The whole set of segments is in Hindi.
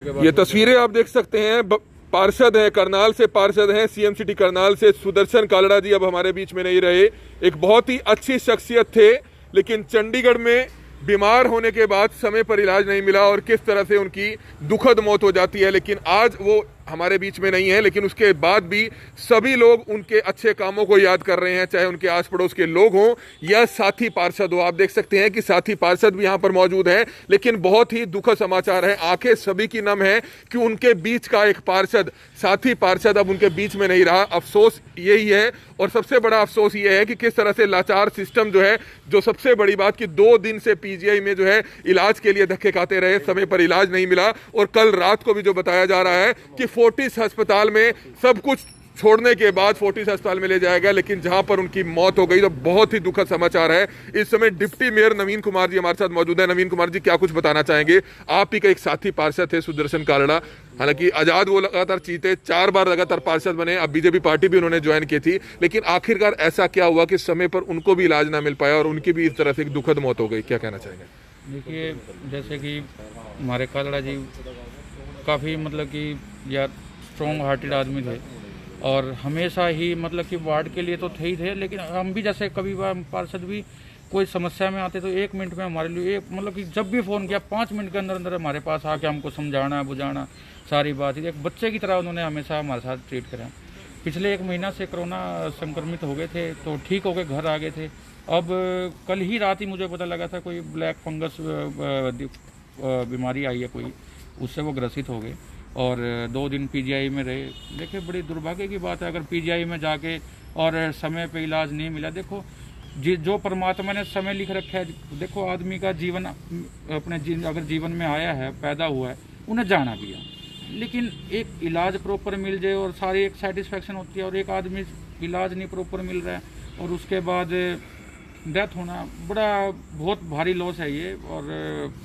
ये तस्वीरें आप देख सकते हैं, पार्षद हैं, करनाल से पार्षद हैं, सीएम सिटी करनाल से सुदर्शन कालड़ा जी अब हमारे बीच में नहीं रहे। एक बहुत ही अच्छी शख्सियत थे, लेकिन चंडीगढ़ में बीमार होने के बाद समय पर इलाज नहीं मिला और किस तरह से उनकी दुखद मौत हो जाती है। लेकिन आज वो हमारे बीच में नहीं है, लेकिन उसके बाद भी सभी लोग उनके अच्छे कामों को याद कर रहे हैं, चाहे उनके आस पड़ोस के लोग हों या साथी पार्षद हो। आप देख सकते हैं कि साथी पार्षद भी यहाँ पर मौजूद हैं, लेकिन बहुत ही दुखद समाचार है, आंखें सभी की नम है कि उनके बीच का एक पार्षद, साथी पार्षद अब उनके बीच में नहीं रहा। अफसोस यही है और सबसे बड़ा अफसोस ये है कि किस तरह से लाचार सिस्टम जो है, जो सबसे बड़ी बात कि 2 दिन से पीजीआई में जो है इलाज के लिए धक्के खाते रहे, समय पर इलाज नहीं मिला। और कल रात को भी जो बताया जा रहा है कि फोर्टिस अस्पताल में सब कुछ छोड़ने के बाद फोर्टिस अस्पताल में ले जाया गया, लेकिन जहां पर उनकी मौत हो गई, तो बहुत ही दुखद समाचार है। इस समय डिप्टी मेयर नवीन कुमार जी हमारे साथ मौजूद है। नवीन कुमार जी, क्या कुछ बताना चाहेंगे? आप ही का एक साथी पार्षद थे सुदर्शन कालड़ा, हालांकि आजाद वो लगातार जीते, 4 बार लगातार पार्षद बने, अब बीजेपी पार्टी भी उन्होंने ज्वाइन की थी, लेकिन आखिरकार ऐसा क्या हुआ कि समय पर उनको भी इलाज ना मिल पाया और उनकी भी इस तरह से एक दुखद मौत हो गई? क्या कहना चाहेंगे? देखिए, जैसे कि हमारे कालड़ा जी काफ़ी मतलब कि यार स्ट्रॉन्ग हार्टेड आदमी थे और हमेशा ही मतलब कि वार्ड के लिए तो थे ही थे, लेकिन हम भी जैसे कभी बार पार्षद भी कोई समस्या में आते तो 1 मिनट में हमारे लिए एक मतलब कि जब भी फ़ोन किया 5 मिनट के अंदर अंदर हमारे पास आके हमको समझाना बुझाना सारी बात ही एक बच्चे की तरह उन्होंने हमेशा हमारे साथ ट्रीट करा। पिछले 1 महीना से कोरोना संक्रमित हो गए थे तो ठीक हो गए, घर आ गए थे। अब कल ही रात ही मुझे पता लगा था कोई ब्लैक फंगस बीमारी आई है कोई, उससे वो ग्रसित हो गए और 2 दिन पीजीआई में रहे। देखिए, बड़ी दुर्भाग्य की बात है अगर पीजीआई में जाके और समय पे इलाज नहीं मिला। देखो, जो परमात्मा ने समय लिख रखा है, देखो आदमी का जीवन अपने अगर जीवन में आया है, पैदा हुआ है, उन्हें जाना भी है, लेकिन एक इलाज प्रॉपर मिल जाए और सारी एक सेटिस्फेक्शन होती है। और एक आदमी इलाज नहीं प्रॉपर मिल रहा है और उसके बाद डेथ होना बहुत भारी लॉस है ये। और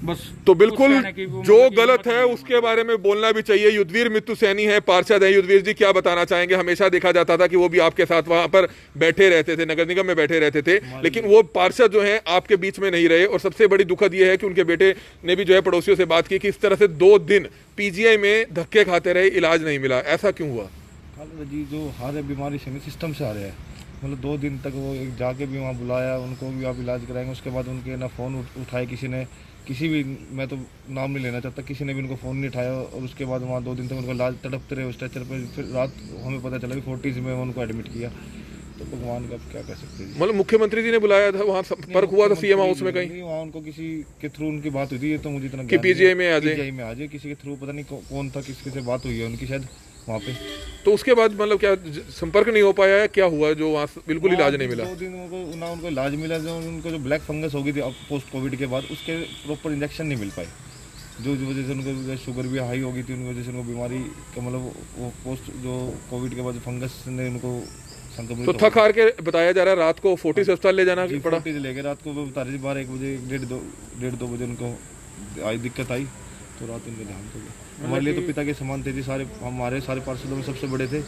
बस तो बिल्कुल जो गलत है उसके बारे में बोलना भी चाहिए। युद्धवीर मित्तु सैनी है, पार्षद है। युद्धवीर जी, क्या बताना चाहेंगे? हमेशा देखा जाता था कि वो भी आपके साथ वहां पर बैठे रहते थे, नगर निगम में बैठे रहते थे, लेकिन वो पार्षद जो है आपके बीच में नहीं रहे। और सबसे बड़ी दुखद ये है कि उनके बेटे ने भी जो है पड़ोसियों से बात की कि इस तरह से 2 दिन पीजीआई में धक्के खाते रहे, इलाज नहीं मिला। ऐसा क्यों हुआ? जी, जो हारे बीमारी सिस्टम से आ रहे हैं, मतलब 2 दिन तक वो जाके भी वहाँ बुलाया, उनको भी आप इलाज कराएंगे, उसके बाद उनके ना फ़ोन उठाए किसी ने, किसी भी, मैं तो नाम नहीं लेना चाहता, किसी ने भी उनको फ़ोन नहीं उठाया। और उसके बाद वहाँ 2 दिन तक उनको इलाज तड़पते रहे स्ट्रेचर पर। फिर रात हमें पता चला कि फोर्टिस में उनको एडमिट किया। तो भगवान का क्या कह सकते हैं। मतलब मुख्यमंत्री जी ने बुलाया था, वहाँ संपर्क हुआ था सीएम हाउस में कहीं? वहाँ उनको किसी के थ्रू उनकी बात हुई थी, ये तो मुझे इतना कि पीजीआई में आ जाए किसी के थ्रू, पता नहीं कौन था, किसके से बात हुई है उनकी शायद वहाँ पे। तो उसके बाद मतलब क्या संपर्क नहीं हो पाया है? क्या हुआ जो वहाँ बिल्कुल इलाज नहीं मिला? 2 दिन उनको इलाज मिला, जो उनको जो ब्लैक फंगस हो गई थी पोस्ट कोविड के बाद, उसके प्रॉपर इंजेक्शन नहीं मिल पाए, जो वजह से उनको शुगर भी हाई हो गई थी, उनकी वजह से उनको बीमारी का मतलब वो पोस्ट जो कोविड के बाद फंगस ने उनको संक्रमित। तो थक हार के बताया जा रहा है रात को फोर्टिस अस्पताल ले जाना पड़ा? फोर्टिस ले गए रात को, वो बता रही 12-1 बजे, 1:30-2 बजे उनको आई दिक्कत आई, तो रात उनका ध्यान तो गया। हमारे लिए तो पिता के समान थे जी, हमारे सारे पार्षदों में सबसे बड़े थे,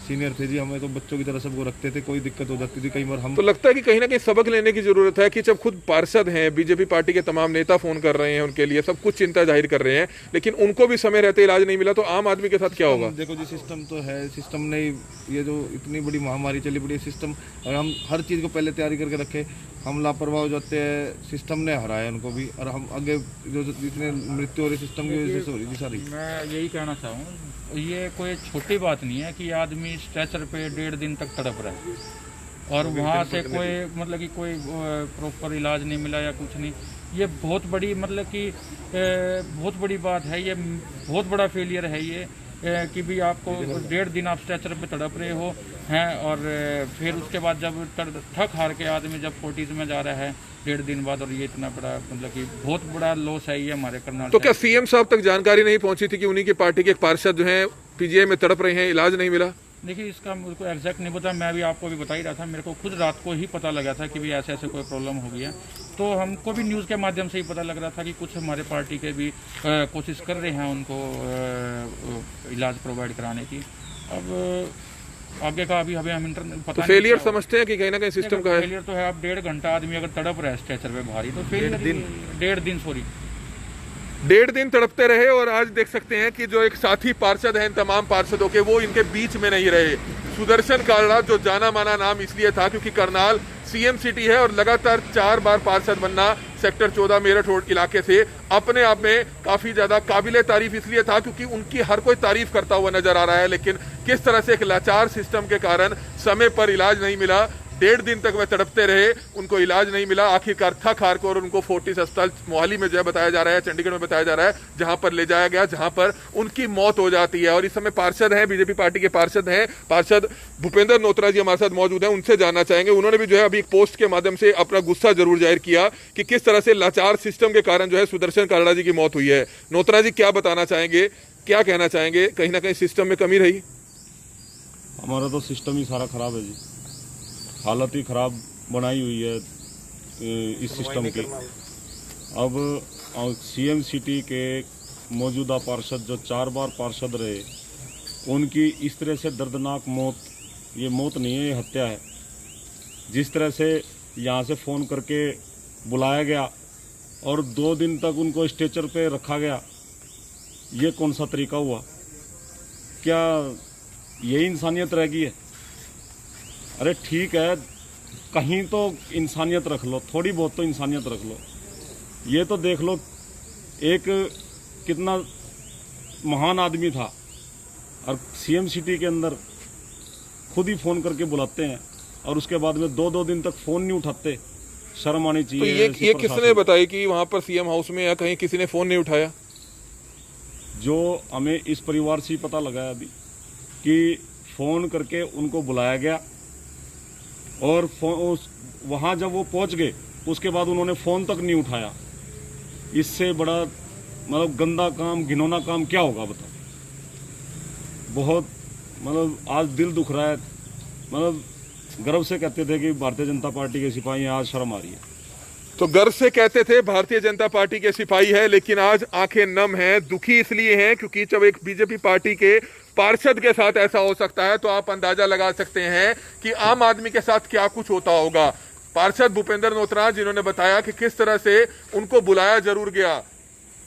सीनियर थे जी, हमें तो बच्चों की तरह सबको रखते थे। कोई दिक्कत हो जाती थी कई बार हम, तो लगता है कि कहीं ना कहीं सबक लेने की जरूरत है कि जब खुद पार्षद हैं, बीजेपी पार्टी के तमाम नेता फोन कर रहे हैं उनके लिए, सब कुछ चिंता जाहिर कर रहे हैं, लेकिन उनको भी समय रहते इलाज नहीं मिला, तो आम आदमी के साथ क्या होगा? देखो जी, सिस्टम तो है, सिस्टम ने ये जो इतनी बड़ी महामारी चली पड़ी सिस्टम, और हम हर चीज़ को पहले तैयारी करके रखे, हम लापरवाह हो जाते हैं, सिस्टम ने हराया उनको भी, और हम आगे जो जितने मृत्यु हो रही सिस्टम की वजह से हो रही जी सारी। मैं यही कहना चाहूँ, ये कोई छोटी बात नहीं है कि आदमी स्ट्रेचर पे 1.5 दिन तक तड़प रहा है और वहाँ से कोई मतलब कि कोई प्रॉपर इलाज नहीं मिला या कुछ नहीं। ये बहुत बड़ी मतलब कि बहुत बड़ी बात है, ये बहुत बड़ा फेलियर है ये, कि भी आपको 1.5 दिन आप स्ट्रेचर पे तड़प रहे हो हैं और फिर उसके बाद जब थक हार के आदमी जब फोर्टिस में जा रहा है 1.5 दिन बाद, और ये इतना बड़ा मतलब कि बहुत बड़ा लॉस है ये हमारे करनाल। तो क्या सीएम साहब तक जानकारी नहीं पहुंची थी कि उन्हीं की पार्टी के एक पार्षद जो हैं पीजीआई में तड़प रहे हैं, इलाज नहीं मिला? देखिए, इसका मुझको एग्जैक्ट नहीं पता, मैं भी आपको भी बता ही रहा था, मेरे को खुद रात को ही पता लगा था कि भाई ऐसे ऐसे कोई प्रॉब्लम हो गया। तो हमको भी न्यूज़ के माध्यम से ही पता लग रहा था कि कुछ हमारे पार्टी के भी कोशिश कर रहे हैं उनको इलाज प्रोवाइड कराने की। अब आगे का अभी हमें हम इंटरनेट पता तो फेलियर समझते हैं कि कहीं ना कहीं सिस्टम का है? फेलियर तो है। अब 1.5 घंटा आदमी अगर तड़प रहा है स्ट्रेचर पे भारी, तो फेलियर 1.5 दिन 1.5 दिन तड़पते रहे और आज देख सकते हैं कि जो एक साथी पार्षद हैं तमाम पार्षदों के, वो इनके बीच में नहीं रहे। सुदर्शन कालड़ा जो जाना माना नाम इसलिए था क्योंकि करनाल सीएम सिटी है और लगातार 4 बार पार्षद बनना सेक्टर 14 मेरठ रोड इलाके से अपने आप में काफी ज्यादा काबिले तारीफ इसलिए था क्योंकि उनकी हर कोई तारीफ करता हुआ नजर आ रहा है। लेकिन किस तरह से एक लाचार सिस्टम के कारण समय पर इलाज नहीं मिला, 1.5 दिन तक वह तड़पते रहे, उनको इलाज नहीं मिला, आखिरकार थक हार कर उनको फोर्टिस अस्पताल मोहाली में जो है बताया जा रहा है, चंडीगढ़ में बताया जा रहा है, जहां पर ले जाया गया, जहां पर उनकी मौत हो जाती है। और इस समय पार्षद हैं, बीजेपी पार्टी के पार्षद हैं, पार्षद भूपेंद्र नोत्रा जी हमारे साथ मौजूद हैं, उनसे जानना चाहेंगे। उन्होंने भी जो है अभी एक पोस्ट के माध्यम से अपना गुस्सा जरूर जाहिर किया कि किस तरह से लाचार सिस्टम के कारण जो है सुदर्शन कालड़ा जी की मौत हुई है। नोत्रा जी क्या बताना चाहेंगे, क्या कहना चाहेंगे? कहीं ना कहीं सिस्टम में कमी रही? हमारा तो सिस्टम ही सारा खराब है जी, हालत ही खराब बनाई हुई है इस सिस्टम की। अब सीएम सिटी के मौजूदा पार्षद जो 4 बार पार्षद रहे, उनकी इस तरह से दर्दनाक मौत, ये मौत नहीं है, ये हत्या है। जिस तरह से यहाँ से फ़ोन करके बुलाया गया और 2 दिन तक उनको स्ट्रेचर पे रखा गया, ये कौन सा तरीका हुआ? क्या यही इंसानियत रह गई है? अरे ठीक है, कहीं तो इंसानियत रख लो, थोड़ी बहुत तो इंसानियत रख लो। ये तो देख लो, एक कितना महान आदमी था और सीएम सिटी के अंदर खुद ही फ़ोन करके बुलाते हैं और उसके बाद में 2-2 दिन तक फ़ोन नहीं उठाते। शर्म आनी तो चाहिए। ये किसने बताई कि वहां पर सीएम हाउस में या कहीं किसी ने फ़ोन नहीं उठाया? जो हमें इस परिवार से ही पता लगा है अभी कि फ़ोन करके उनको बुलाया गया और वहाँ जब वो पहुँच गए उसके बाद उन्होंने फ़ोन तक नहीं उठाया। इससे बड़ा मतलब गंदा काम, घिनौना काम क्या होगा बताओ? बहुत मतलब आज दिल दुख रहा है। मतलब गर्व से कहते थे कि भारतीय जनता पार्टी के सिपाही हैं, आज शर्म आ रही है। तो गर्व से कहते थे भारतीय जनता पार्टी के सिपाही है, लेकिन आज आंखें नम हैं। दुखी इसलिए हैं क्योंकि जब एक बीजेपी पार्टी के पार्षद के साथ ऐसा हो सकता है तो आप अंदाजा लगा सकते हैं कि आम आदमी के साथ क्या कुछ होता होगा। पार्षद भूपेंद्र नोत्रा जिन्होंने बताया कि किस तरह से उनको बुलाया जरूर गया,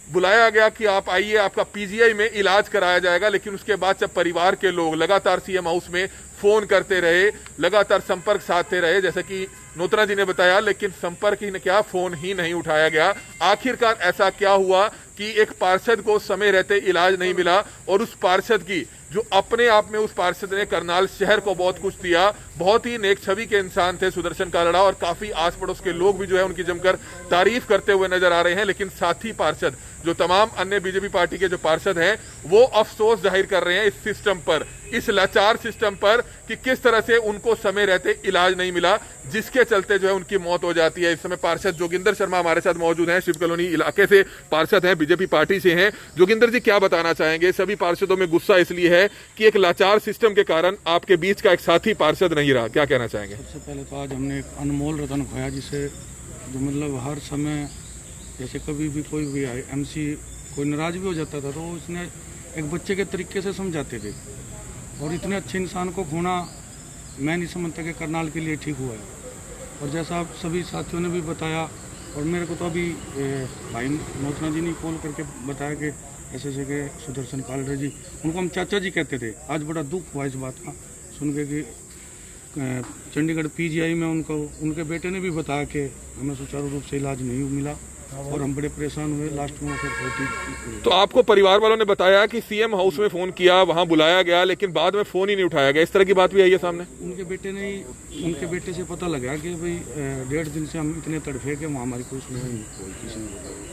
बुलाया गया कि आप आइए, आपका पीजीआई में इलाज कराया जाएगा, लेकिन उसके बाद जब परिवार के लोग लगातार सीएम हाउस में फोन करते रहे, लगातार संपर्क साधते रहे, जैसे कि नोत्रा जी ने बताया, लेकिन संपर्क ही क्या, फोन ही नहीं उठाया गया। आखिरकार ऐसा क्या हुआ कि एक पार्षद को समय रहते इलाज नहीं मिला और उस पार्षद की जो अपने आप में उस पार्षद ने करनाल शहर को बहुत कुछ दिया, बहुत ही नेक छवि के इंसान थे सुदर्शन कालड़ा और काफी आस पड़ोस के लोग भी जो है उनकी जमकर तारीफ करते हुए नजर आ रहे हैं। लेकिन साथी पार्षद जो तमाम अन्य बीजेपी पार्टी के जो पार्षद हैं वो अफसोस जाहिर कर रहे हैं इस सिस्टम पर, इस लाचार सिस्टम पर कि किस तरह से उनको समय रहते इलाज नहीं मिला, जिसके चलते जो है उनकी मौत हो जाती है। इस समय पार्षद जोगिंदर शर्मा हमारे साथ मौजूद हैं, शिव कॉलोनी इलाके से पार्षद हैं, बीजेपी पार्टी से हैं। जोगिंदर जी क्या बताना चाहेंगे? सभी पार्षदों में गुस्सा इसलिए है कि एक लाचार सिस्टम के कारण आपके बीच का एक साथी पार्षद नहीं रहा, क्या कहना चाहेंगे? सबसे पहले तो आज हमने एक अनमोल रतन खोया, जिसे जो मतलब हर समय जैसे कभी भी कोई भी एमसी कोई नाराज भी हो जाता था तो उसने एक बच्चे के तरीके से समझाते थे और इतने अच्छे इंसान को खोना मैं नहीं समझता कि करनाल के लिए ठीक हुआ है। और जैसा आप सभी साथियों ने भी बताया और मेरे को तो अभी भाई नोत्रा जी ने कॉल करके बताया कि ऐसे ऐसे के सुदर्शन कालड़ा जी, उनको हम चाचा जी कहते थे। आज बड़ा दुख हुआ इस बात का सुन के कि चंडीगढ़ पीजीआई में उनके बेटे ने भी बताया कि हमें सुचारू रूप से इलाज नहीं मिला और हम बड़े परेशान हुए। लास्ट में फिर बहुत। तो आपको परिवार वालों ने बताया कि सीएम हाउस में फोन किया, वहां बुलाया गया, लेकिन बाद में फोन ही नहीं उठाया गया, इस तरह की बात भी आई है सामने? उनके बेटे से पता लगा कि भाई 1.5 दिन से हम इतने तड़फे कि वहाँ हमारी कोई सुनवाई नहीं, किसी ने बताया।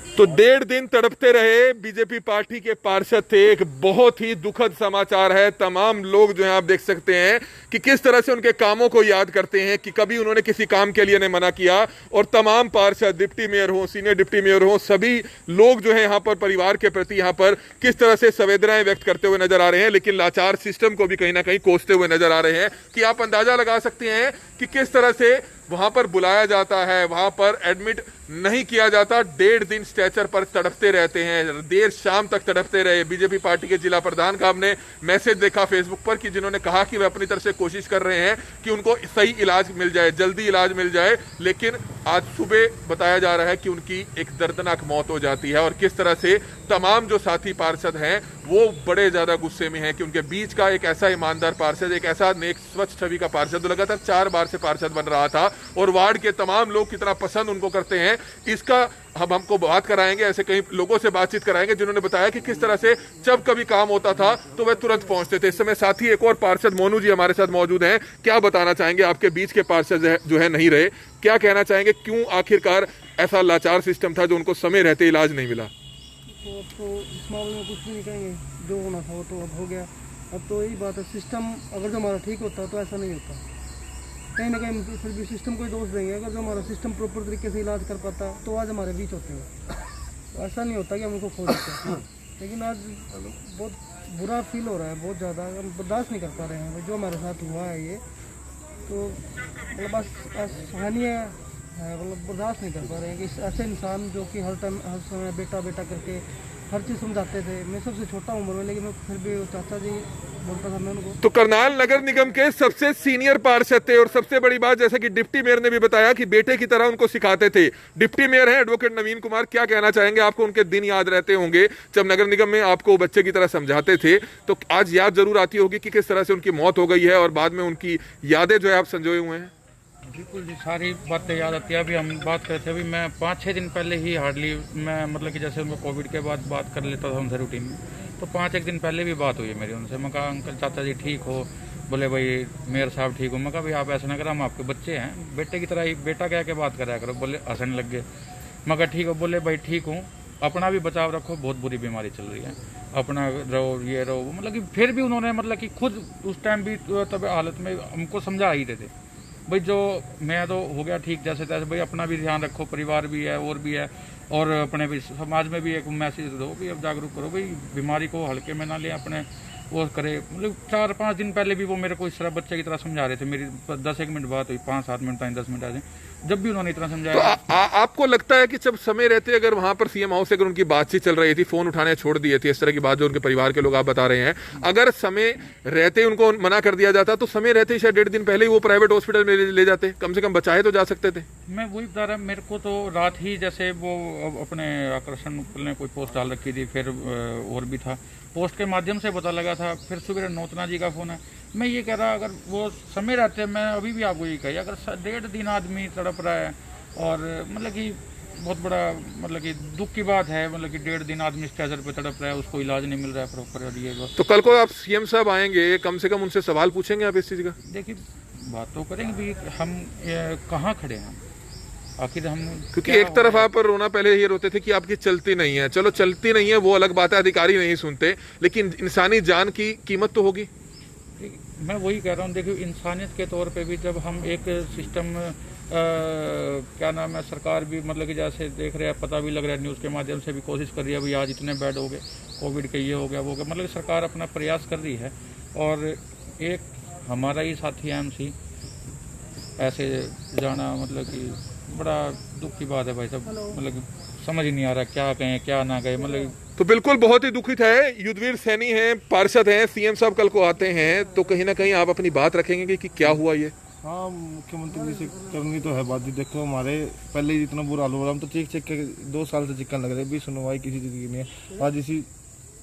तो 1.5 दिन तड़पते रहे बीजेपी पार्टी के पार्षद थे। एक बहुत ही दुखद समाचार है। तमाम लोग जो हैं आप देख सकते हैं कि किस तरह से उनके कामों को याद करते हैं कि कभी उन्होंने किसी काम के लिए नहीं मना किया। और तमाम पार्षद, डिप्टी मेयर हो, सीनियर डिप्टी मेयर हो, सभी लोग जो है यहाँ पर परिवार के प्रति यहाँ पर किस तरह से संवेदनाएं व्यक्त करते हुए नजर आ रहे हैं, लेकिन लाचार सिस्टम को भी कहीं ना कहीं कोसते हुए नजर आ रहे हैं कि आप अंदाजा लगा सकते हैं कि किस तरह से वहां पर बुलाया जाता है, वहां पर एडमिट नहीं किया जाता, 1.5 दिन स्ट्रेचर पर तड़पते रहते हैं, देर शाम तक तड़पते रहे। बीजेपी पार्टी के जिला प्रधान का हमने मैसेज देखा फेसबुक पर कि जिन्होंने कहा कि वे अपनी तरफ से कोशिश कर रहे हैं कि उनको सही इलाज मिल जाए, जल्दी इलाज मिल जाए, लेकिन आज सुबह बताया जा रहा है कि उनकी एक दर्दनाक मौत हो जाती है। और किस तरह से तमाम जो साथी पार्षद हैं वो बड़े ज्यादा गुस्से में हैं कि उनके बीच का एक ऐसा ईमानदार पार्षद, एक ऐसा नेक स्वच्छ छवि का पार्षद जो लगातार 4 बार से पार्षद बन रहा था और वार्ड के तमाम लोग कितना पसंद उनको करते हैं, इसका हमको बात कराएंगे। ऐसे कई लोगों से बातचीत कराएंगे जिन्होंने बताया कि किस तरह से जब कभी काम होता था तो वे तुरंत पहुंचते थे। इस समय साथी एक और पार्षद मोनू जी हमारे साथ मौजूद हैं। क्या बताना चाहेंगे, आपके बीच के पार्षद जो है नहीं रहे, क्या कहना चाहेंगे, क्यों आखिरकार ऐसा लाचार सिस्टम था जो उनको समय रहते इलाज नहीं मिला? तो इस मामले में कुछ भी नहीं कहेंगे, जो होना था वो तो अब हो गया। अब तो यही बात है, सिस्टम अगर जो हमारा ठीक होता तो ऐसा नहीं होता। कहीं ना कहीं फिर भी सिस्टम को दोष देंगे। अगर जो हमारा सिस्टम प्रॉपर तरीके से इलाज कर पाता तो आज हमारे बीच होते हैं। तो ऐसा नहीं होता कि हम उनको खो देते हैं। लेकिन आज बहुत बुरा फील हो रहा है, बहुत ज़्यादा हम बर्दाश्त नहीं कर पा रहे हैं जो हमारे साथ हुआ है ये। तो मतलब बस असहनीय है, मतलब बर्दाश्त नहीं कर पा रहे हैं कि ऐसे इंसान जो कि हर टाइम हर समय बेटा बेटा करके हर चीज़ समझाते थे। मैं सबसे छोटा उम्र में, लेकिन मैं फिर भी चाचा जी बोलता था मैं उनको। तो करनाल नगर निगम के सबसे सीनियर पार्षद थे और सबसे बड़ी बात, जैसे कि डिप्टी मेयर ने भी बताया कि बेटे की तरह उनको सिखाते थे। डिप्टी मेयर हैं एडवोकेट नवीन कुमार, क्या कहना चाहेंगे? आपको उनके दिन याद रहते होंगे जब नगर निगम में आपको बच्चे की तरह समझाते थे, तो आज याद जरूर आती होगी कि किस तरह से उनकी मौत हो गई है और बाद में उनकी यादें जो है आप संजोए हुए हैं। बिल्कुल जी, सारी बातें याद आती है। अभी हम बात करते अभी मैं 5-6 दिन पहले ही हार्डली मैं मतलब कि जैसे उनको कोविड के बाद बात कर लेता था उनसे रूटीन में, तो 5-1 दिन पहले भी बात हुई है मेरी उनसे। मैं कहा अंकल चाचा जी ठीक हो? बोले भाई मेयर साहब ठीक हो। मैं कहा भाई आप ऐसा ना करो, हम आपके बच्चे हैं, बेटे की तरह ही बेटा कह के बात कराया करो। बोले हंसने लग गए। मैं कहा ठीक हो? बोले भाई ठीक हूँ, अपना भी बचाव रखो, बहुत बुरी बीमारी चल रही है, अपना रहो ये रहो। मतलब कि फिर भी उन्होंने मतलब कि खुद उस टाइम भी तब हालत में हमको समझा ही रहे थे भाई जो मैं तो हो गया ठीक जैसे तैसे, भाई अपना भी ध्यान रखो, परिवार भी है और भी है, और अपने भी समाज में भी एक मैसेज दो कि अब जागरूक करो भाई, बीमारी को हल्के में ना ले, अपने वो करे। मतलब 4-5 दिन पहले भी वो मेरे को इस तरह बच्चे की तरह समझा रहे थे। मेरी 10-1 मिनट बात हुई, 5-7 मिनट 10 मिनट आज, जब भी उन्होंने इतना समझाया। तो आपको लगता है कि जब समय रहते अगर वहां पर सीएम हाउस से अगर उनकी बातचीत चल रही थी, फोन उठाने छोड़ दिए थे, इस तरह की बात जो उनके परिवार के लोग आप बता रहे हैं, अगर समय रहते उनको मना कर दिया जाता तो समय रहते शायद 1.5 दिन पहले ही वो प्राइवेट हॉस्पिटल में ले जाते, कम से कम बचाए तो जा सकते थे। मैं वही बता रहा, मेरे को तो रात ही जैसे वो अपने आकर्षण ने कोई पोस्ट डाल रखी थी, फिर और भी था, पोस्ट के माध्यम से पता लगा था। फिर सुबह नौतना जी का फोन है। मैं ये कह रहा अगर वो समय रहते, मैं अभी भी आपको ये कही, अगर 1.5 दिन आदमी तड़प रहा है और मतलब कि बहुत बड़ा मतलब कि दुख की बात है, मतलब कि 1.5 दिन आदमी स्ट्रेचर पे तड़प रहा है, उसको इलाज नहीं मिल रहा है प्रॉपर। और ये बस तो कल को आप सीएम साहब आएंगे, कम से कम उनसे सवाल पूछेंगे आप इस चीज का? देखिए बात तो करेंगे भी, हम कहाँ खड़े हैं आखिर हम, क्योंकि एक तरफ आप रोना पहले ये रोते थे कि आपकी चलती नहीं है, चलो चलती नहीं है वो अलग बात है, अधिकारी नहीं सुनते, लेकिन इंसानी जान की कीमत तो होगी। मैं वही कह रहा हूँ, देखिए इंसानियत के तौर पे भी जब हम एक सिस्टम क्या नाम है, सरकार भी मतलब कि जैसे देख रहे हैं, पता भी लग रहा है, न्यूज़ के माध्यम से भी कोशिश कर रही है भाई आज इतने बेड हो गए, कोविड के ये हो गया वो हो गया, मतलब सरकार अपना प्रयास कर रही है। और एक हमारा ही साथी एमसी ऐसे जाना मतलब कि बड़ा दुख की बात है भाई साहब, मतलब कि समझ ही नहीं आ रहा क्या कहें क्या ना कहें। मतलब तो बिल्कुल बहुत ही दुखित है। युद्धवीर सैनी हैं, पार्षद हैं, सीएम साहब कल को आते हैं, तो कहीं ना कहीं आप अपनी बात रखेंगे कि क्या हुआ ये? हाँ, मुख्यमंत्री जी से करनी तो है बात जी। देखो हमारे पहले ही इतना बुरा हाल हो रहा, हम तो चीख के 2 साल से चिक्कन लग रहे, भी सुनवाई किसी चीज़ की नहीं है। आज इसी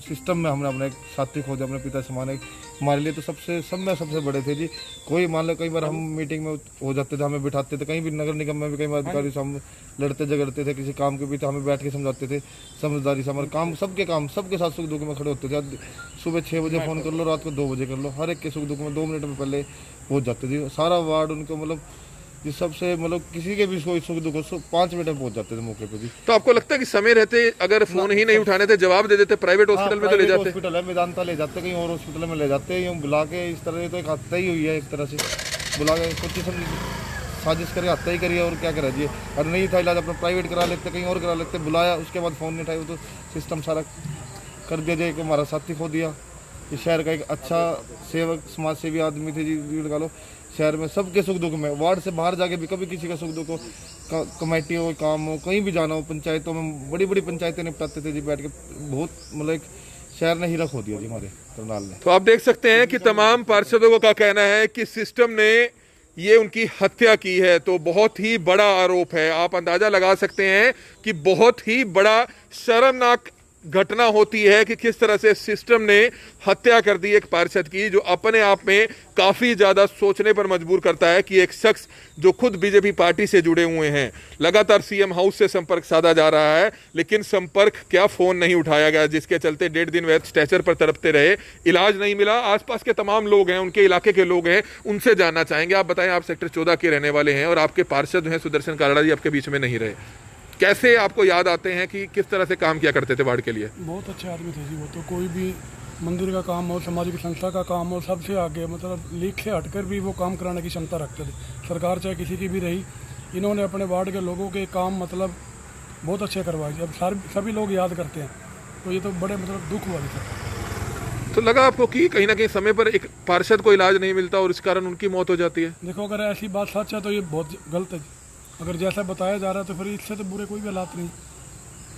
सिस्टम में हमने अपने साथी खो दिया, अपने पिता समान है हमारे लिए, तो सबसे बड़े थे जी। कोई मान लो कई बार हम मीटिंग में हो जाते थे, हमें बिठाते थे, कहीं भी नगर निगम में भी कई बार अधिकारी से हम लड़ते झगड़ते थे किसी काम के भी, तो हमें बैठ के समझाते थे समझदारी से। हमारे काम सबके साथ सुख दुख में खड़े होते थे। सुबह 6 बजे फ़ोन कर लो, रात को 2 बजे कर लो, हर एक के सुख दुख में 2 मिनट में पहले पहुँच जाते थे। सारा वार्ड उनको मतलब जिस सबसे मतलब किसी के भी सुख दुख 5 मिनट में पहुंच जाते थे मौके पे जी। तो आपको लगता है कि समय रहते अगर फोन ही नहीं उठाने थे, जवाब दे देते, प्राइवेट हॉस्पिटल में तो ले जाते? हॉस्पिटल है मेदांता ले जाते, कहीं और हॉस्पिटल में ले जाते, यूँ बुला के इस तरह तो एक हत्या ही हुई है, एक तरह से बुला के कुछ साजिश करके हत्या ही करी है। और क्या करा जी, अगर नहीं था इलाज अपना प्राइवेट करा लेते, कहीं और करा लेते, बुलाया उसके बाद फ़ोन नहीं उठाया, तो सिस्टम सारा कर दिया जाए कि हमारा साथी खो दिया। इस शहर का एक अच्छा सेवक समाज सेवी आदमी थे जी, लगा लो शहर में सबके सुख दुख में, वार्ड से बाहर जाके भी कभी किसी का सुख दुख हो, कमेटी हो, काम हो, कहीं भी जाना हो, पंचायतों में बड़ी बड़ी पंचायतें निपटाते थे जी बैठ के। बहुत मतलब एक शहर ने हीरा खो दिया जी हमारे करनाल ने। तो आप देख सकते हैं कि तमाम पार्षदों का कहना है कि सिस्टम ने ये उनकी हत्या की है। तो बहुत ही बड़ा आरोप है। आप अंदाजा लगा सकते हैं कि बहुत ही बड़ा शर्मनाक घटना होती है कि किस तरह से सिस्टम ने हत्या कर दी एक पार्षद की, जो अपने आप में काफी ज्यादा सोचने पर मजबूर करता है कि एक शख्स जो खुद बीजेपी पार्टी से जुड़े हुए हैं, लगातार सीएम हाउस से संपर्क साधा जा रहा है, लेकिन संपर्क क्या फोन नहीं उठाया गया, जिसके चलते 1.5 दिन वैध स्ट्रेचर पर तड़पते रहे, इलाज नहीं मिला। आसपास के तमाम लोग हैं, उनके इलाके के लोग हैं, उनसे जानना चाहेंगे। आप बताएं, आप सेक्टर 14 के रहने वाले हैं और आपके पार्षद हैं सुदर्शन कालड़ा जी आपके बीच में नहीं रहे, कैसे आपको याद आते हैं कि किस तरह से काम किया करते थे वार्ड के लिए? बहुत अच्छे आदमी थे जी वो तो। कोई भी मंदिर का काम हो, सामाजिक संस्था का काम हो, सबसे आगे मतलब लीक से हटकर भी वो काम कराने की क्षमता रखते थे। सरकार चाहे किसी की भी रही, इन्होंने अपने वार्ड के लोगों के काम मतलब बहुत अच्छे करवाए। अब सभी लोग याद करते हैं, तो ये तो बड़े मतलब दुख हुआ था। तो लगा आपको कि कहीं ना कहीं समय पर एक पार्षद को इलाज नहीं मिलता और इस कारण उनकी मौत हो जाती है? देखो, अगर ऐसी बात सच है तो ये बहुत गलत है। अगर जैसा बताया जा रहा है तो फिर इससे तो बुरे कोई भी हालात नहीं,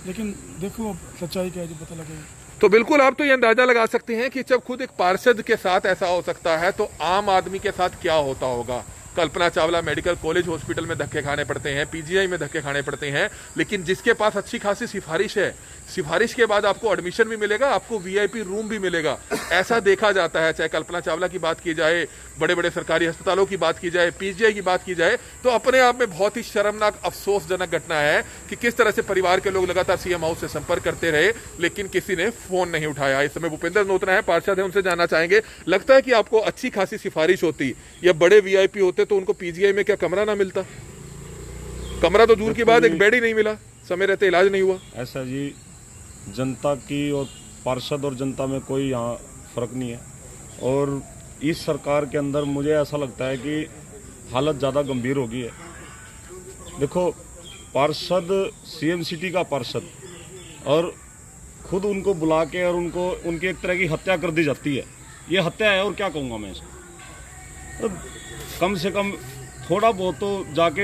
लेकिन देखो अब सच्चाई क्या है जो पता लगेगा। तो बिल्कुल आप तो ये अंदाजा लगा सकते हैं कि जब खुद एक पार्षद के साथ ऐसा हो सकता है तो आम आदमी के साथ क्या होता होगा। Kalpana Chawla medical college hospital में धक्के खाने पड़ते हैं, पीजीआई में धक्के खाने पड़ते हैं, लेकिन जिसके पास अच्छी खासी सिफारिश है, सिफारिश के बाद आपको एडमिशन भी मिलेगा, आपको वीआईपी रूम भी मिलेगा, ऐसा देखा जाता है। चाहे कल्पना चावला की बात की जाए, बड़े बड़े सरकारी अस्पतालों की बात की जाए, पीजीआई की बात की जाए, तो अपने आप में बहुत ही शर्मनाक अफसोसजनक घटना है कि किस तरह से परिवार के लोग लगातार सीएम हाउस से संपर्क करते रहे, लेकिन किसी ने फोन नहीं उठाया। इस समय भूपेंद्र नोतना है, पार्षद है, उनसे जानना चाहेंगे। लगता है कि आपको अच्छी खासी सिफारिश होती या बड़े वीआईपी होते तो उनको पीजीआई में क्या कमरा ना मिलता? कमरा तो दूर की बात, एक बेड ही नहीं मिला, समय रहते इलाज नहीं हुआ। ऐसा जी, जनता की और पार्षद और जनता में कोई यहाँ फर्क नहीं है। और इस सरकार के अंदर मुझे ऐसा लगता है कि हालत ज़्यादा गंभीर हो गई है। देखो, पार्षद सीएम सिटी का पार्षद, और खुद उनको बुला के और उनको उनकी एक तरह की हत्या कर दी जाती है। ये हत्या है और क्या कहूँगा मैं इसको। तो कम से कम थोड़ा बहुत तो जाके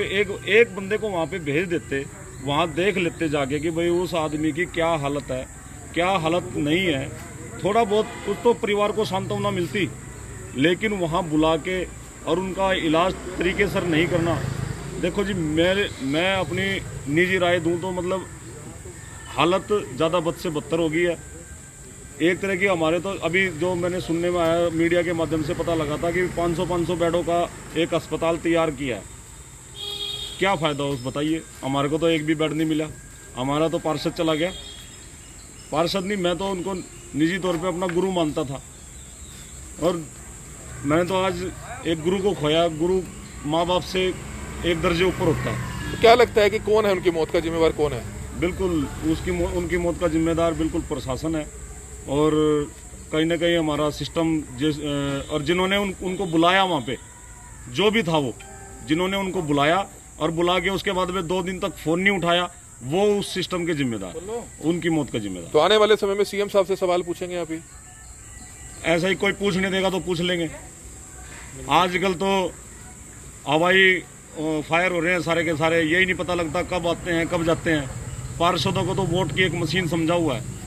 एक बंदे को वहाँ पे भेज देते, वहाँ देख लेते जाके कि भाई उस आदमी की क्या हालत है, क्या हालत नहीं है, थोड़ा बहुत कुछ तो परिवार को सांत्वना मिलती। लेकिन वहाँ बुला के और उनका इलाज तरीके से नहीं करना। देखो जी, मैं अपनी निजी राय दूं तो मतलब हालत ज़्यादा बद से बदतर हो गई है। एक तरह की हमारे तो अभी जो मैंने सुनने में आया, मीडिया के माध्यम से पता लगा था कि 500 बेडों का एक अस्पताल तैयार किया है। क्या फ़ायदा उस, बताइए। हमारे को तो एक भी बेड नहीं मिला, हमारा तो पार्षद चला गया। पार्षद नहीं, मैं तो उनको निजी तौर पे अपना गुरु मानता था, और मैंने तो आज एक गुरु को खोया। गुरु माँ बाप से एक दर्जे ऊपर होता है। तो क्या लगता है कि कौन है उनकी मौत का जिम्मेवार, कौन है? बिल्कुल उनकी मौत का जिम्मेदार बिल्कुल प्रशासन है, और कहीं ना कहीं हमारा सिस्टम और जिन्होंने उनको बुलाया वहाँ पे, जो भी था वो, जिन्होंने उनको बुलाया और बुला के उसके बाद में 2 दिन तक फ़ोन नहीं उठाया, वो उस सिस्टम के जिम्मेदार, उनकी मौत का जिम्मेदार। तो आने वाले समय में सीएम साहब से सवाल पूछेंगे आप? ऐसा ही कोई पूछने देगा तो पूछ लेंगे। आजकल तो हवाई फायर हो रहे हैं सारे के सारे, यही नहीं पता लगता कब आते हैं कब जाते हैं। पार्षदों को तो वोट की एक मशीन समझा हुआ है।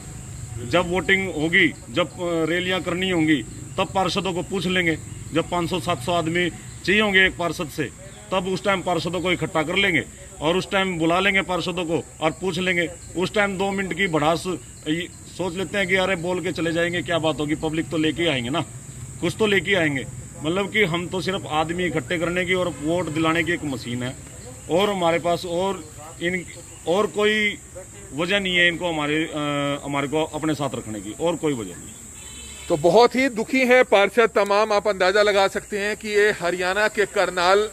जब वोटिंग होगी, जब रैलियां करनी होंगी, तब पार्षदों को पूछ लेंगे। जब 500-700 आदमी चाहिए होंगे एक पार्षद से, तब उस टाइम पार्षदों को इकट्ठा कर लेंगे और उस टाइम बुला लेंगे पार्षदों को और पूछ लेंगे। उस टाइम 2 मिनट की भड़ास सोच लेते हैं कि अरे बोल के चले जाएंगे, क्या बात होगी, पब्लिक तो लेके आएंगे ना, कुछ तो लेके आएंगे। मतलब कि हम तो सिर्फ आदमी इकट्ठे करने की और वोट दिलाने की एक मशीन है, और हमारे पास और कोई वजह नहीं है इनको हमारे को अपने साथ रखने की, और कोई वजह नहीं। तो बहुत ही दुखी है पार्षद तमाम। आप अंदाजा लगा सकते हैं कि ये हरियाणा के करनाल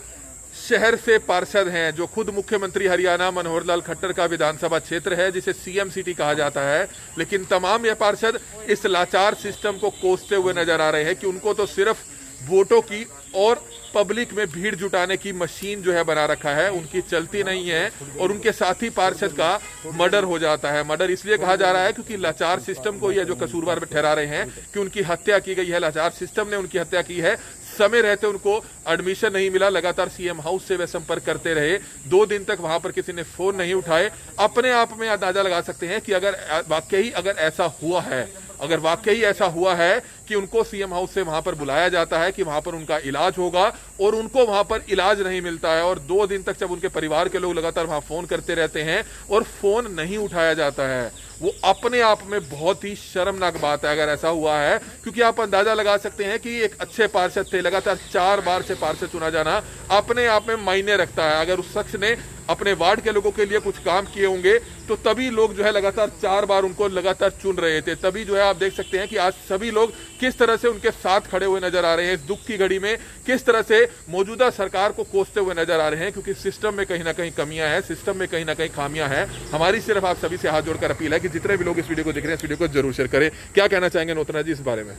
शहर से पार्षद हैं, जो खुद मुख्यमंत्री हरियाणा मनोहर लाल खट्टर का विधानसभा क्षेत्र है, जिसे सीएम सिटी कहा जाता है। लेकिन तमाम ये पार्षद इस लाचार सिस्टम को कोसते हुए नजर आ रहे हैं कि उनको तो सिर्फ वोटों की और पब्लिक में भीड़ जुटाने की मशीन जो है बना रखा है, उनकी चलती नहीं है, और उनके साथ ही पार्षद का मर्डर हो जाता है। मर्डर इसलिए कहा जा रहा है क्योंकि लाचार सिस्टम को यह जो कसूरवार ठहरा रहे हैं कि उनकी हत्या की गई है, लाचार सिस्टम ने उनकी हत्या की है। समय रहते उनको एडमिशन नहीं मिला। लगातार सीएम हाउस से वे संपर्क करते रहे, 2 दिन तक वहां पर किसी ने फोन नहीं उठाए। अपने आप में अंदाजा लगा सकते हैं कि अगर वाकई अगर ऐसा हुआ है, अगर वाकई ऐसा हुआ है कि उनको सीएम हाउस से वहां पर बुलाया जाता है कि वहां पर उनका इलाज होगा और उनको वहां पर इलाज नहीं मिलता है, और 2 दिन तक जब उनके परिवार के लोग लगातार वहां फोन करते रहते हैं और फोन नहीं उठाया जाता है, वो अपने आप में बहुत ही शर्मनाक बात है अगर ऐसा हुआ है। क्योंकि आप अंदाजा लगा सकते हैं कि एक अच्छे पार्षद थे, लगातार 4 बार से पार्षद चुना जाना अपने आप में मायने रखता है। अगर उस शख्स ने अपने वार्ड के लोगों के लिए कुछ काम किए होंगे तो तभी लोग जो है लगातार 4 बार उनको लगातार चुन रहे थे। तभी जो है आप देख सकते हैं कि आज सभी लोग किस तरह से उनके साथ खड़े हुए नजर आ रहे हैं, इस दुख की घड़ी में किस तरह से मौजूदा सरकार को कोसते हुए नजर आ रहे हैं, क्योंकि सिस्टम में कहीं ना कहीं कमियां हैं, सिस्टम में कहीं ना कहीं खामियां हैं। हमारी सिर्फ आप सभी से हाथ जोड़कर अपील है कि जितने भी लोग इस वीडियो को देख रहे हैं इस वीडियो को जरूर शेयर करें। क्या कहना चाहेंगे नोतना जी इस बारे में?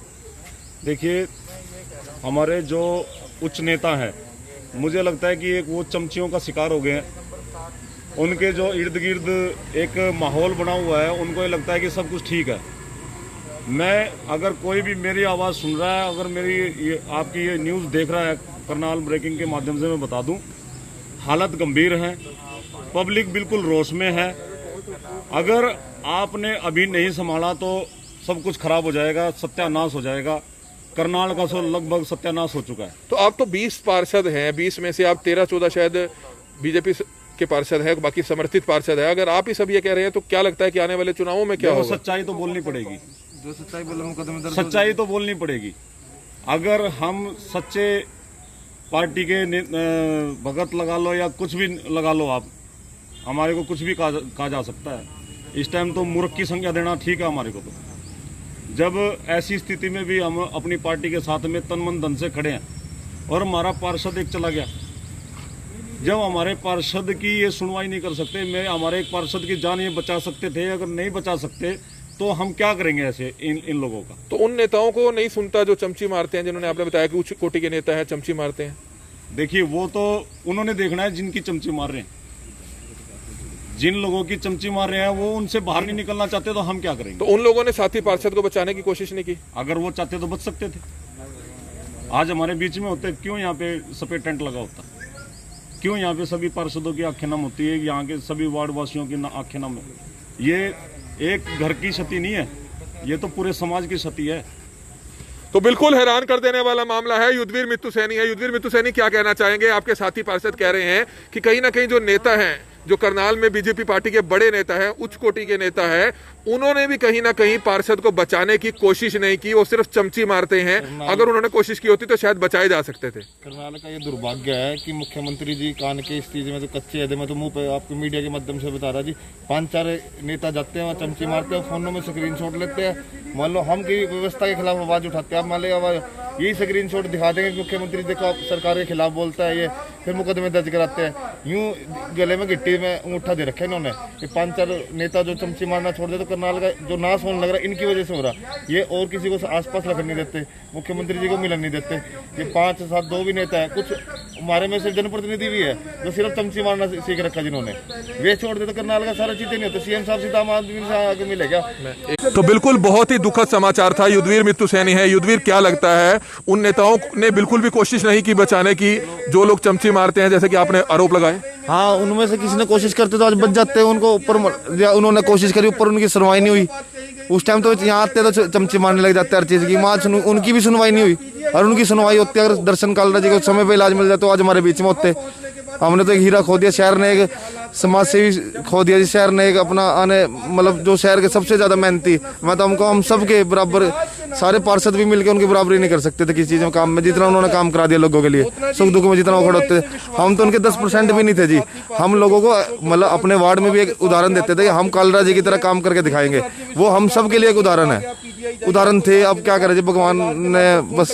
देखिए, हमारे जो उच्च नेता हैं, मुझे लगता है कि एक वो चमचियों का शिकार हो गए हैं। उनके जो इर्द गिर्द एक माहौल बना हुआ है, उनको ये लगता है कि सब कुछ ठीक है। मैं अगर कोई भी मेरी आवाज़ सुन रहा है, अगर मेरी आपकी ये न्यूज़ देख रहा है करनाल ब्रेकिंग के माध्यम से मैं बता दूं, हालत गंभीर है, पब्लिक बिल्कुल रोष में है। अगर आपने अभी नहीं संभाला तो सब कुछ खराब हो जाएगा, सत्यानाश हो जाएगा। करनाल का लगभग सत्यानाश हो चुका है। तो आप तो 20 पार्षद हैं, 20 में से आप 13-14 शायद बीजेपी के पार्षद है, बाकी समर्थित पार्षद है। अगर आप ही सब ये कह रहे हैं तो क्या लगता है कि आने वाले चुनावों में क्या होगा? सच्चाई तो बोलनी पड़ेगी, जो सच्चाई बोले मुकदमे दर्ज सच्चाई तो बोलनी पड़ेगी। अगर हम सच्चे पार्टी के भगत लगा लो या कुछ भी लगा लो, आप हमारे को कुछ भी कहा जा सकता है। इस टाइम तो मूर्ख की संज्ञा देना ठीक है हमारे को। तो जब ऐसी स्थिति में भी हम अपनी पार्टी के साथ में तन मन धन से खड़े हैं और हमारा पार्षद एक चला गया, जब हमारे पार्षद की ये सुनवाई नहीं कर सकते, हमारे एक पार्षद की जान ये बचा सकते थे, अगर नहीं बचा सकते तो हम क्या करेंगे ऐसे इन लोगों का? तो उन नेताओं को नहीं सुनता जो चमची मारते हैं, जिन्होंने आपने बताया कि उच्च कोटि के नेता है, चमची मारते हैं। देखिए, वो तो उन्होंने देखना है जिनकी चमची मार रहे हैं। जिन लोगों की चमची मार रहे हैं वो उनसे बाहर नहीं निकलना चाहते, तो हम क्या करेंगे? तो उन लोगों ने साथी पार्षद को बचाने की कोशिश नहीं की? अगर वो चाहते तो बच सकते थे। आज हमारे बीच में होते, क्यों यहाँ पे सफेद टेंट लगा होता? क्यों यहाँ पे सभी पार्षदों की आंखें नम होती है, यहाँ के सभी वार्ड वासियों की आंखें नम है? ये एक घर की क्षति नहीं है, ये तो पूरे समाज की क्षति है। तो बिल्कुल हैरान कर देने वाला मामला है। युद्धवीर मित्तु सैनी है। युद्धवीर मित्तु सैनी, क्या कहना चाहेंगे? आपके साथी पार्षद कह रहे हैं कि कहीं ना कहीं जो नेता हैं, जो करनाल में बीजेपी पार्टी के बड़े नेता हैं, उच्च कोटि के नेता हैं, उन्होंने भी कहीं ना कहीं पार्षद को बचाने की कोशिश नहीं की, वो सिर्फ चमची मारते हैं। अगर उन्होंने कोशिश की होती तो शायद बचाए जा सकते थे। करनाल का ये दुर्भाग्य है कि मुख्यमंत्री जी कान के इस चीज में तो कच्चे है। मैं तो मुंह पे आपको मीडिया के माध्यम से बता रहा जी, 5-4 नेता जाते हैं वहाँ चमची मारते हैं, फोनों में स्क्रीनशॉट लेते हैं। मान लो हम की व्यवस्था के खिलाफ आवाज उठाते हैं, आप मान लो यही स्क्रीनशॉट दिखा देंगे कि मुख्यमंत्री देखो आप सरकार के खिलाफ बोलता है, ये फिर मुकदमे दर्ज कराते हैं। यूं गले में गिट्टी में अंगूठा दे रखे इन्होंने। ये 5-4 नेता जो चमची मारना छोड़ दे तो करनाल का जो नाश होने लग रहा है इनकी वजह से हो रहा। ये और किसी को आसपास रखने नहीं देते, मुख्यमंत्री जी को मिलन नहीं देते। ये 5-7 दो भी नेता है, कुछ हमारे में से जनप्रतिनिधि भी है जो सिर्फ चमची मारना सीख रखा जिन्होंने। वे छोड़ दे तो करनाल का सारा चीजें नहीं होता। सीएम साहब सीधा आम आदमी से आगे मिलेगा। तो बिल्कुल बहुत ही दुखद समाचार था। युद्धवीर मित्तु सैनी है। युद्धवीर, क्या लगता है उन नेताओं ने बिल्कुल भी कोशिश नहीं की बचाने की जो लोग चमची मारते हैं, जैसे कि आपने आरोप लगाए? हाँ, उनमें से किसी ने कोशिश करते तो आज बच जाते हैं। उनको ऊपर उन्होंने कोशिश करी, ऊपर उनकी सुनवाई नहीं हुई। उस टाइम तो यहाँ आते तो चमचे मारने लग जाते हर चीज की। माँ उनकी भी सुनवाई नहीं हुई, और उनकी सुनवाई होती है अगर दर्शन कालरा जी को समय पे इलाज मिल जाए तो आज हमारे बीच में होते। हमने तो एक हीरा खो दिया, शहर ने एक समाज सेवी खो दिया जी। शहर ने एक अपना आने मतलब जो शहर के सबसे ज्यादा मेहनती, मैं तो हम सब के बराबर, सारे पार्षद भी मिलकर उनकी बराबरी नहीं कर सकते थे किसी चीज में, काम में जितना उन्होंने काम करा दिया लोगों के लिए। सुख दुख में जितना वो खड़े होते थे, हम तो उनके 10% भी नहीं थे जी। हम लोगों को मतलब अपने वार्ड में भी एक उदाहरण देते थे, हम कालरा जी की तरह काम करके दिखाएंगे। वो हम सब के लिए एक उदाहरण थे। अब क्या करें जी, भगवान ने बस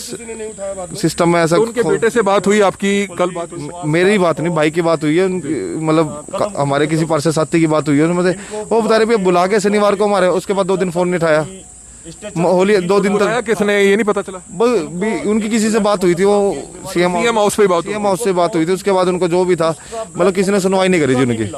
सिस्टम में ऐसा। उनके बेटे से बात हुई आपकी? कल बात हुई? मेरी बात नहीं, भाई की बात हुई है। मतलब हमारे किसी पार्षद साथी की बात हुई है उनमें से। वो बता रहे बुला के शनिवार को हमारे, उसके बाद 2 दिन फोन नहीं उठाया। होली 2 दिन तक किसने, ये नहीं पता चला? उनकी किसी से बात हुई थी, वो सीएम हाउस से बात हुई थी। उसके बाद उनको जो भी था मतलब किसी ने सुनवाई नहीं करी जी उनकी।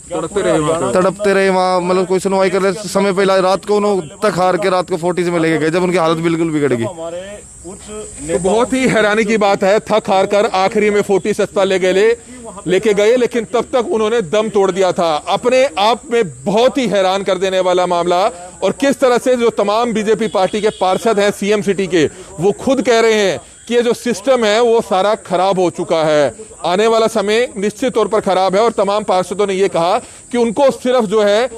तड़पते रहे वहाँ पे। तड़पते रहे वहाँ, मतलब कोई सुनवाई कर रहे समय पे इलाज, रात को उन्होंने तक हार के रात को 40 में लेके गए जब उनकी हालत बिल्कुल बिगड़ गई। हमारे उच्च तो बहुत ही हैरानी की बात है, थक हार कर आखिरी में फोर्टिस अस्पताल लेके गए, लेकिन तब तक उन्होंने दम तोड़ दिया था। अपने आप में बहुत ही हैरान कर देने वाला मामला। और किस तरह से जो तमाम बीजेपी पार्टी के पार्षद हैं सीएम सिटी के, वो खुद कह रहे हैं कि ये जो सिस्टम है वो सारा खराब हो चुका है, आने वाला समय निश्चित तौर पर खराब है। और तमाम पार्षदों ने ये कहा कि उनको सिर्फ जो है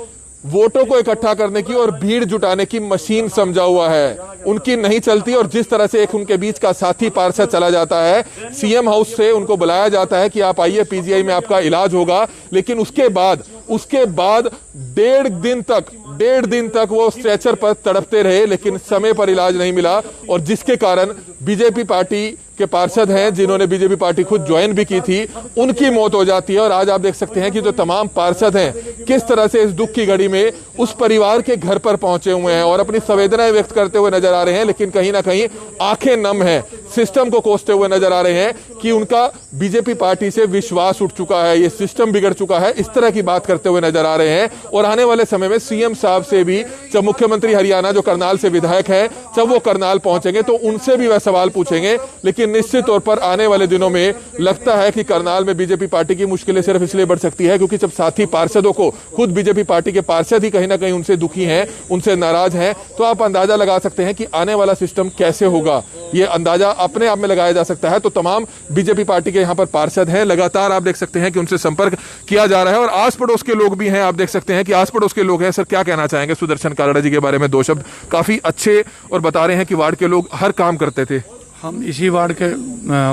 वोटों को इकट्ठा करने की और भीड़ जुटाने की मशीन समझा हुआ है, उनकी नहीं चलती। और जिस तरह से एक उनके बीच का साथी पार्षद चला जाता है, सीएम हाउस से उनको बुलाया जाता है कि आप आइए पीजीआई में आपका इलाज होगा, लेकिन उसके बाद 1.5 दिन तक वो स्ट्रेचर पर तड़पते रहे, लेकिन समय पर इलाज नहीं मिला। और जिसके कारण बीजेपी पार्टी के पार्षद हैं जिन्होंने बीजेपी पार्टी खुद ज्वाइन भी की थी, उनकी मौत हो जाती है। और आज आप देख सकते हैं कि जो तमाम पार्षद हैं किस तरह से इस दुख की घड़ी में उस परिवार के घर पर पहुंचे हुए हैं और अपनी संवेदनाएं व्यक्त करते हुए नजर आ रहे हैं, लेकिन कहीं ना कहीं आंखें नम हैं, सिस्टम को कोसते हुए नजर आ रहे हैं कि उनका बीजेपी पार्टी से विश्वास उठ चुका है, ये सिस्टम बिगड़ चुका है, इस तरह की बात करते हुए नजर आ रहे हैं। और आने वाले समय में सीएम साहब से भी, जब मुख्यमंत्री हरियाणा जो करनाल से विधायक है, जब वो करनाल पहुंचेंगे तो उनसे भी वह सवाल पूछेंगे। लेकिन निश्चित तौर पर आने वाले दिनों में लगता है कि करनाल में बीजेपी पार्टी की मुश्किलें सिर्फ इसलिए बढ़ सकती है क्योंकि जब साथी पार्षदों को खुद बीजेपी पार्टी के पार्षद ही कहीं ना कहीं उनसे दुखी हैं, उनसे नाराज हैं, तो आप अंदाजा लगा सकते हैं कि आने वाला सिस्टम कैसे होगा। ये अंदाजा अपने आप में लगाया जा सकता है। तो तमाम बीजेपी पार्टी के यहाँ पर पार्षद हैं, लगातार आप देख सकते हैं कि उनसे संपर्क किया जा रहा है। और आस पड़ोस के लोग भी हैं, आप देख सकते हैं कि आस पड़ोस के लोग हैं। सर, क्या कहना चाहेंगे सुदर्शन कालड़ा जी के बारे में? 2 शब्द। काफी अच्छे और बता रहे हैं कि वार्ड के लोग हर काम करते थे। हम इसी वार्ड के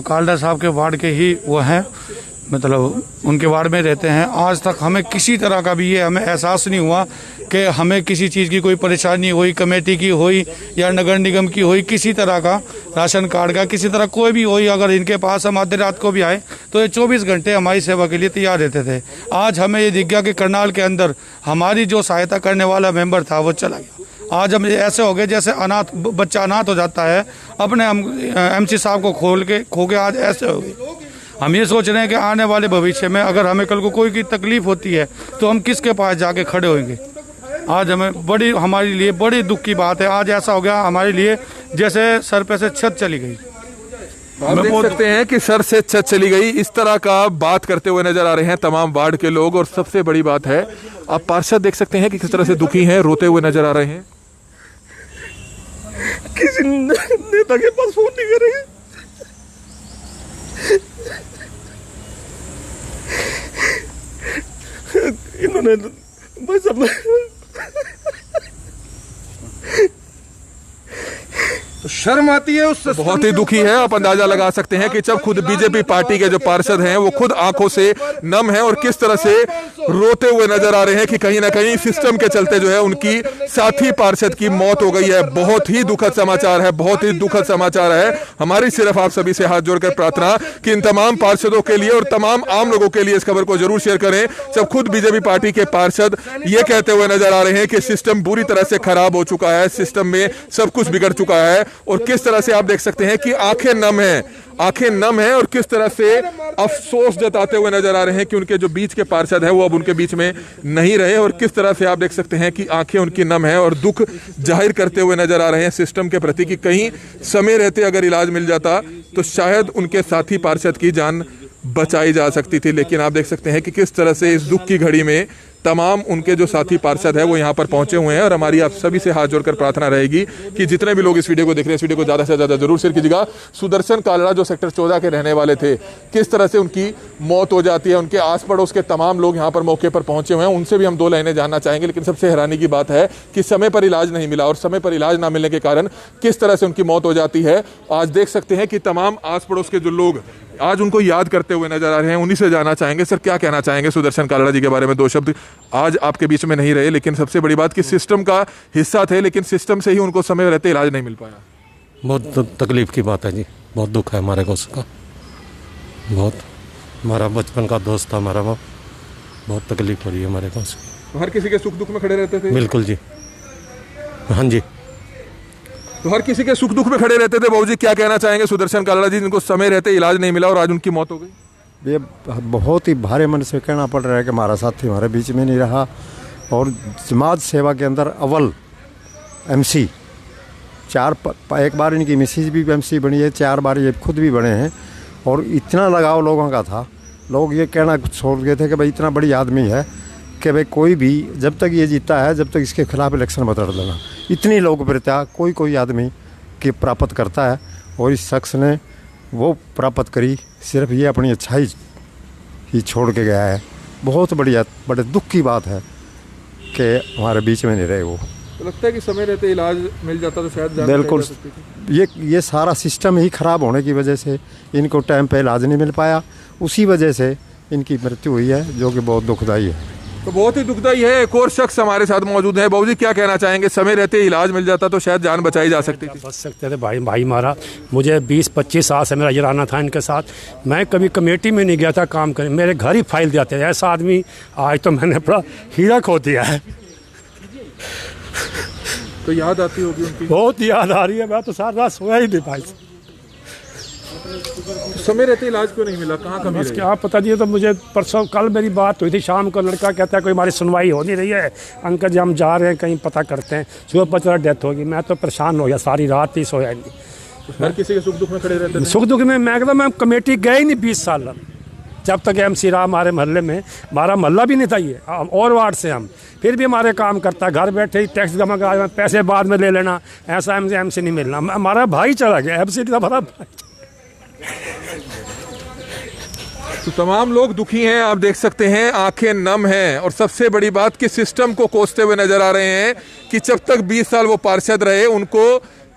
कालड़ा साहब के वार्ड के ही वो हैं, मतलब उनके वार्ड में रहते हैं। आज तक हमें किसी तरह का भी ये हमें एहसास नहीं हुआ कि हमें किसी चीज़ की कोई परेशानी हुई, कमेटी की हुई या नगर निगम की हुई, किसी तरह का राशन कार्ड का किसी तरह कोई भी हुई। अगर इनके पास हम आधी रात को भी आए तो ये 24 घंटे हमारी सेवा के लिए तैयार रहते थे। आज हमें ये दिख गया कि करनाल के अंदर हमारी जो सहायता करने वाला मेंबर था वो चला गया। आज हम ऐसे हो गए जैसे बच्चा अनाथ हो जाता है, अपने हम एमसी साहब को खो के आज ऐसे हो गए। हम ये सोच रहे हैं कि आने वाले भविष्य में अगर हमें कल को कोई की तकलीफ होती है तो हम किसके पास जाके खड़े होंगे। आज हमारे लिए बड़ी दुख की बात है। आज ऐसा हो गया हमारे लिए जैसे सर पे से छत चली गई। आप देख सकते हैं कि सर से छत चली गई, इस तरह का बात करते हुए नजर आ रहे हैं तमाम वार्ड के लोग। और सबसे बड़ी बात है, आप पार्षद देख सकते हैं कि किस तरह से दुखी हैं, रोते हुए नजर आ रहे हैं। किसी नेता के पास फोन नहीं करेंगे। इन्होंने बस तो शर्म आती है उस बहुत ही दुखी है। आप अंदाजा लगा सकते हैं कि जब खुद बीजेपी पार्टी के जो पार्षद हैं वो खुद आंखों से नम हैं और किस तरह से रोते हुए नजर आ रहे हैं कि कहीं ना कहीं सिस्टम के चलते जो है उनकी साथी पार्षद की मौत हो गई है। बहुत ही दुखद समाचार है, बहुत ही दुखद समाचार है। हमारी सिर्फ आप सभी से हाथ जोड़कर प्रार्थना कि इन तमाम पार्षदों के लिए और तमाम आम लोगों के लिए इस खबर को जरूर शेयर करें। जब खुद बीजेपी पार्टी के पार्षद ये कहते हुए नजर आ रहे हैं कि सिस्टम बुरी तरह से खराब हो चुका है, सिस्टम में सब कुछ बिगड़ चुका है। और किस तरह से आप देख सकते हैं कि आंखें नम हैं और किस तरह से अफसोस जताते हुए नजर आ रहे हैं कि उनके जो बीच के पार्षद हैं वो अब उनके बीच में नहीं रहे। और किस तरह से आप देख सकते हैं कि आंखें उनकी नम हैं और दुख जाहिर करते हुए नजर आ रहे हैं सिस्टम के प्रति कि कहीं समय रहते अगर इलाज मिल जाता तो शायद उनके साथी पार्षद की जान बचाई जा सकती थी। लेकिन आप देख सकते हैं कि किस तरह से इस दुख की घड़ी में तमाम उनके जो साथी पार्षद है वो यहाँ पर पहुंचे हुए हैं। और हमारी आप सभी से हाथ जोड़कर प्रार्थना रहेगी कि जितने भी लोग इस वीडियो को देख रहे हैं, इस वीडियो को ज़्यादा से ज़्यादा जरूर शेयर कीजिएगा। सुदर्शन कालड़ा जो सेक्टर 14 के रहने वाले थे, किस तरह से उनकी मौत हो जाती है, उनके आस पड़ोस के तमाम लोग यहाँ पर मौके पर पहुंचे हुए हैं, उनसे भी हम 2 लाइनें जानना चाहेंगे। लेकिन सबसे हैरानी की बात है कि समय पर इलाज नहीं मिला और समय पर इलाज ना मिलने के कारण किस तरह से उनकी मौत हो जाती है। आज देख सकते हैं कि तमाम आस पड़ोस के जो लोग आज उनको याद करते हुए नजर आ रहे हैं, उन्हीं से जानना चाहेंगे। सर, क्या कहना चाहेंगे सुदर्शन कालड़ा जी के बारे में? 2 शब्द। आज आपके बीच में नहीं रहे, लेकिन सबसे बड़ी बात कि सिस्टम का हिस्सा थे, लेकिन सिस्टम से ही उनको समय रहते इलाज नहीं मिल पाया। बहुत तकलीफ की बात है जी, बहुत दुख है हमारे को उसका। बहुत हमारा बचपन का दोस्त था हमारा, वो बहुत तकलीफ हो रही है हमारे को उसकी। तो हर किसी के सुख दुख में खड़े रहते थे? बिल्कुल जी, हाँ जी। तो हर किसी के सुख दुख में खड़े रहते थे। बाबूजी, क्या कहना चाहेंगे सुदर्शन कालड़ा जी जिनको समय रहते इलाज नहीं मिला और आज उनकी मौत हो गई? ये बहुत ही भारे मन से कहना पड़ रहा है कि हमारा साथी हमारे बीच में नहीं रहा। और समाज सेवा के अंदर अव्वल MC, एक बार इनकी मिसेज भी MC बनी है, 4 बार ये खुद भी बने हैं। और इतना लगाव लोगों का था, लोग ये कहना छोड़ गए थे कि भाई इतना बड़ी आदमी है कि भाई कोई भी जब तक ये जीता है जब तक इसके खिलाफ इलेक्शन मत लड़ देना। इतनी लोकप्रियता कोई आदमी की प्राप्त करता है और इस शख्स ने वो प्राप्त करी। सिर्फ ये अपनी अच्छाई ही छोड़ के गया है। बहुत बड़े दुख की बात है कि हमारे बीच में नहीं रहे वो। तो लगता है कि समय रहते इलाज मिल जाता तो शायद जान बिल्कुल, बचाई जा सकती थी। ये सारा सिस्टम ही ख़राब होने की वजह से इनको टाइम पे इलाज नहीं मिल पाया, उसी वजह से इनकी मृत्यु हुई है, जो कि बहुत दुखदाई है। तो बहुत ही दुखदाई है। एक और शख्स हमारे साथ मौजूद है। बाबूजी क्या कहना चाहेंगे? समय रहते इलाज मिल जाता तो शायद जान बचाई जा सकती थी। बच सकते थे भाई मारा। मुझे 20-25 साल से मेरा जराना था इनके साथ। मैं कभी कमेटी में नहीं गया था काम करने, मेरे घर ही फाइल जाते थे। ऐसा आदमी आज तो मैंने बड़ा हीरा खो दिया है। तो याद आती होगी उनकी? बहुत याद आ रही है। मैं तो सारी रात सोया ही नहीं भाई। समय रहते इलाज क्यों नहीं मिला? कहाँ कमी बस रही? क्या पता जी। तो मुझे परसों कल मेरी बात हुई थी, शाम को लड़का कहता है कोई हमारी सुनवाई हो नहीं रही है अंकल जी, हम जा रहे हैं कहीं पता करते हैं। सुबह पता चला डेथ होगी। मैं तो परेशान हो गया, सारी रात ही सोया नहीं। हर किसी के सुख दुख में खड़े रहते थे। सुख दुख में मैं कहता मैं कमेटी गए ही नहीं 20 साल जब तक MC रहा हमारे मोहल्ले में। हमारा मोहल्ला भी नहीं था ये, और वार्ड से हम, फिर भी हमारे काम करता। घर बैठे ही टैक्स जमा करा, पैसे बाद में ले लेना, ऐसा MC नहीं मिलना। हमारा भाई चला गया, MC था हमारा भाई। तो तमाम लोग दुखी हैं, आप देख सकते हैं, आंखें नम हैं। और सबसे बड़ी बात कि सिस्टम को कोसते हुए नजर आ रहे हैं कि जब तक 20 साल वो पार्षद रहे उनको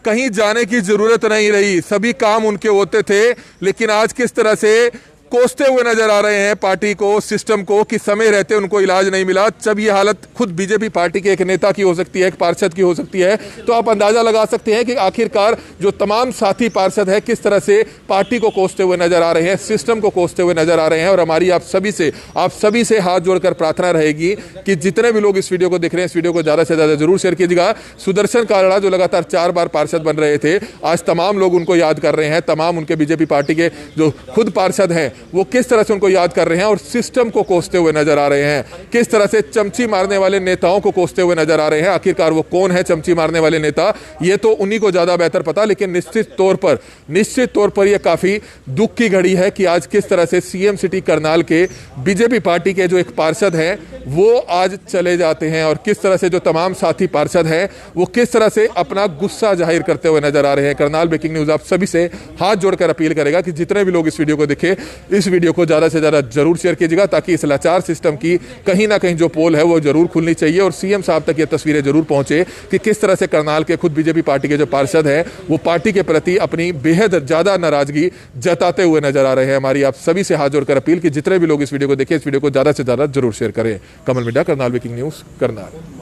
कहीं जाने की जरूरत नहीं रही, सभी काम उनके होते थे। लेकिन आज किस तरह से कोसते हुए नजर आ रहे हैं पार्टी को, सिस्टम को, कि समय रहते उनको इलाज नहीं मिला। जब ये हालत खुद बीजेपी पार्टी के एक नेता की हो सकती है, एक पार्षद की हो सकती है, तो आप अंदाजा लगा सकते हैं कि आखिरकार जो तमाम साथी पार्षद है किस तरह से पार्टी को कोसते हुए नजर आ रहे हैं, सिस्टम को कोसते हुए नजर आ रहे हैं। और हमारी आप सभी से हाथ जोड़कर प्रार्थना रहेगी कि जितने भी लोग इस वीडियो को देख रहे हैं, इस वीडियो को ज्यादा से ज्यादा जरूर शेयर कीजिएगा। सुदर्शन कालड़ा जो लगातार 4 बार पार्षद बन रहे थे, आज तमाम लोग उनको याद कर रहे हैं। तमाम उनके बीजेपी पार्टी के जो खुद पार्षद हैं वो किस तरह से उनको याद कर रहे हैं और सिस्टम को कोसते हुए नजर आ रहे हैं। किस तरह से चमची मारने वाले नेताओं को कोसते हुए नजर आ रहे हैं। आखिरकार वो कौन है चमची मारने वाले नेता, ये तो उन्हीं को ज्यादा बेहतर पता। लेकिन निश्चित तौर पर यह काफी दुख की घड़ी है कि आज किस तरह से CM सिटी करनाल के बीजेपी पार्टी के जो एक पार्षद हैं वो आज चले जाते हैं। और किस तरह से जो तमाम साथी पार्षद हैं वो किस तरह से अपना गुस्सा जाहिर करते हुए नजर आ रहे हैं। करनाल ब्रेकिंग न्यूज आप सभी से हाथ जोड़कर अपील करेगा कि जितने भी लोग इस वीडियो को देखें, इस वीडियो को ज्यादा से ज्यादा जरूर शेयर कीजिएगा, ताकि इस लाचार सिस्टम की कहीं ना कहीं जो पोल है वो जरूर खुलनी चाहिए और CM साहब तक ये तस्वीरें जरूर पहुंचे कि किस तरह से करनाल के खुद बीजेपी पार्टी के जो पार्षद हैं वो पार्टी के प्रति अपनी बेहद ज्यादा नाराजगी जताते हुए नजर आ रहे हैं। हमारी आप सभी से हाथ जोड़कर अपील कि जितने भी लोग इस वीडियो को देखें, इस वीडियो को ज्यादा से ज्यादा जरूर शेयर करें। कमल मिड्डा, करनाल ब्रेकिंग न्यूज, करनाल।